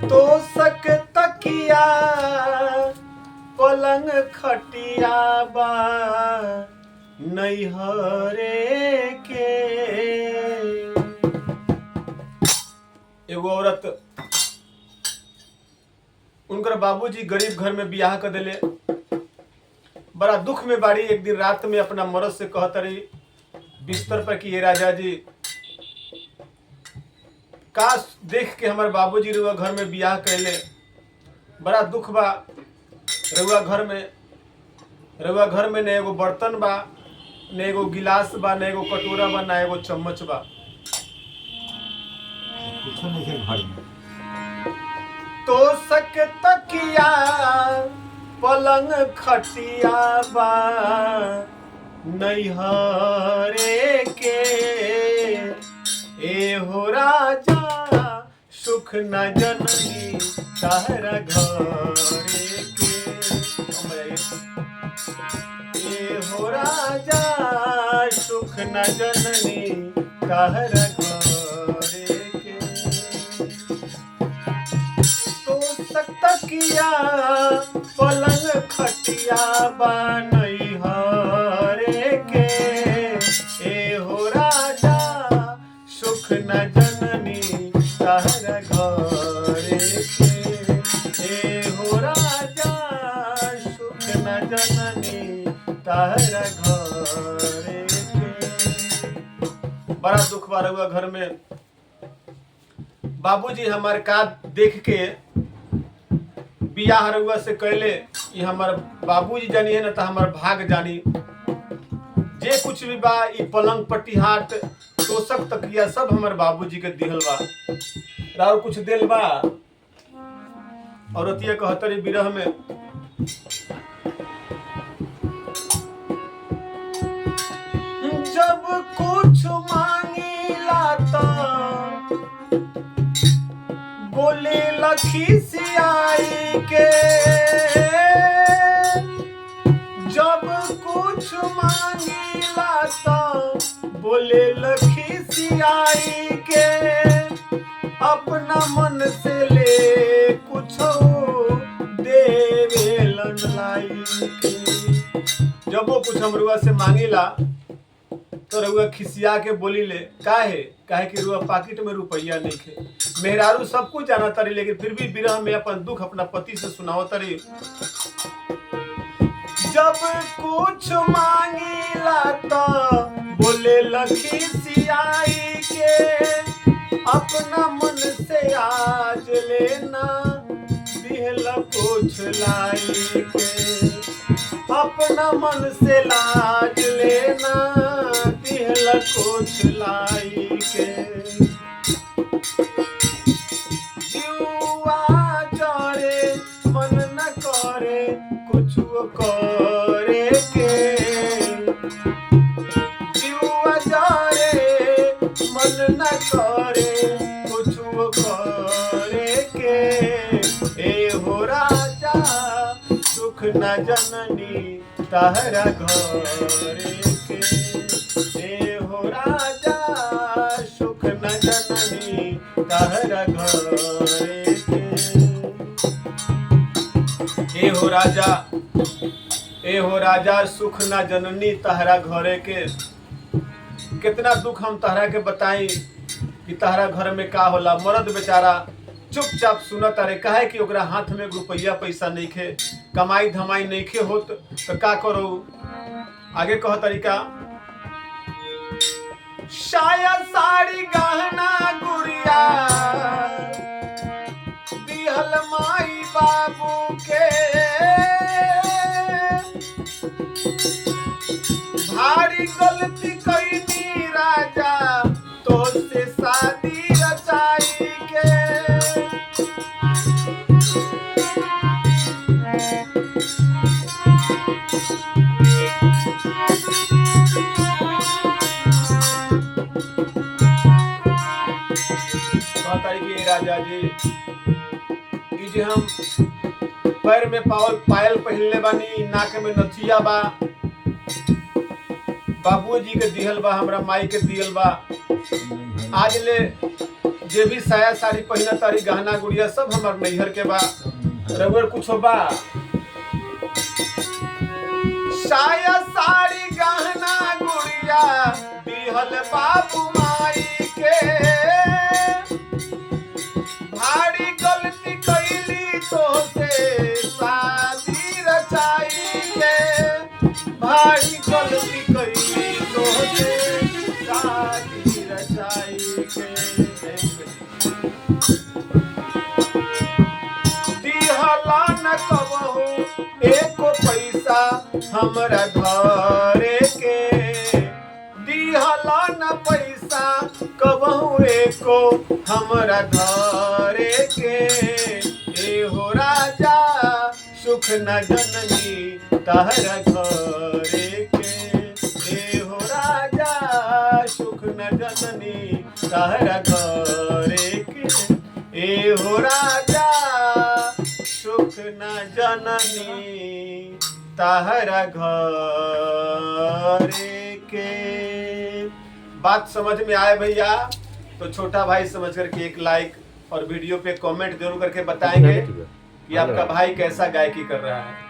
तो सक तकिया पलंग खटिया बा नैहरे के। एगो औरत उनकर बाबूजी गरीब घर में बियाह कर दिले, बड़ा दुख में बाड़ी। एक दिन रात में अपना मर्द से कहत रही बिस्तर पर कि ये राजा जी, काश देख के हमारे बाबूजी रुआ घर में बियाह कैले, बड़ा दुख बा। रुआ घर में न एगो बर्तन बा, न एगो गिलास बा, न एगो कटोरा बा, न एगो चम्मच बा। कुछ नहीं है घर में। तो सक तकिया पलंग खटिया बा नैहरे के। ए हो राजा सुख न जननी तारा घरे के। ए हो राजा सुख न जननी तारा घरे के। तो तकिया पलंग खटिया बा नैहरे के। ए हो राजा सुख न जननी तारा घरे के। ए हो राजा सुख न जननी तारा घरे के। बड़ा दुख बा रहुआ घर में। बाबूजी हमारे का देख के बियाह रउआ से कैले, ये हमार बाबूजी जानी है ना तो हमार भाग जानी। जे कुछ भी बा ई पलंग पटिहाट तोशक तकिया सब हमार बाबूजी के दिहल बा। राव कुछ दिल बा। औरतिया कहतरी विरह में, जब कुछ मांगीला तो बोले लखी सियाई के। जब कुछ मांगीला तो बोले लखी सियाई के। अपना मन से ले कुछ देवेलन लाई के। जब वो कुछ हम रुआ से मांगीला तो रुआ खिसिया के बोली ले, काहे कि रुआ पाकिट में रुपया नहीं खे। मेहरारू सब कुछ जाना तरी, लेकिन फिर भी विरह में अपन दुख अपना पति से सुनाओ तरी। जब कुछ मांगीला तो बोले लखी सियाई के। अपना मन से आज लेना दिहल कुछ लाई के। अपना मन से लाज लेना दिहल कुछ लाई के। जुआ जरे मन न करे कुछ करे के। जुआ जरे मन न करे कुछ करे के। ए हो राजा सुख न जननी तारा घरे के। ए हो राजा सुख न जननी तारा घरे के। ए हो राजा सुख न जननी तारा घरे के। कितना दुख हम तहरा के बताई कि तहरा घर में का होला। मर्द बेचारा चुपचाप सुनत अरे, काहे कि ओकरा हाथ में रुपया पैसा नहीं खे, कमाई धमाई नहीं खे होत तो का करो। आगे कह तरीका, शायद साड़ी गहना गुड़िया दिहल माई बाबू के। भारी गलती कईनी राजा तो से शादी रचाई के। राजा जी ई जे हम पैर में पायल पहनले बानी, नाक में नथिया बा, बाबूजी के दिहल बा, हमरा माई के दिहल बा। आज ले जे भी साया साड़ी पहिना तारी गहना गुड़िया सब हमार नैहर के बा। रउर कुछ बा? साया साड़ी गहना गुड़िया दिहल बाबू माई के, भारी गलती कैली तो से शादी रचाई के, भारी गलती कैली तो से शादी रचाई के। दिहला न कबहू एको पैसा हमरा धरे के, दिहला न पैसा कबहू एको हमरा धरे के। एहो राजा सुख न जननी तहरा घरे के, एहो राजा सुख न जननी तहरा घरे के, एहो राजा सुख न जननी तहरा घरे के। बात समझ में आए भैया तो छोटा भाई समझ करके एक लाइक और वीडियो पे कमेंट जरूर करके बताएंगे कि आपका भाई कैसा गायकी कर रहा है।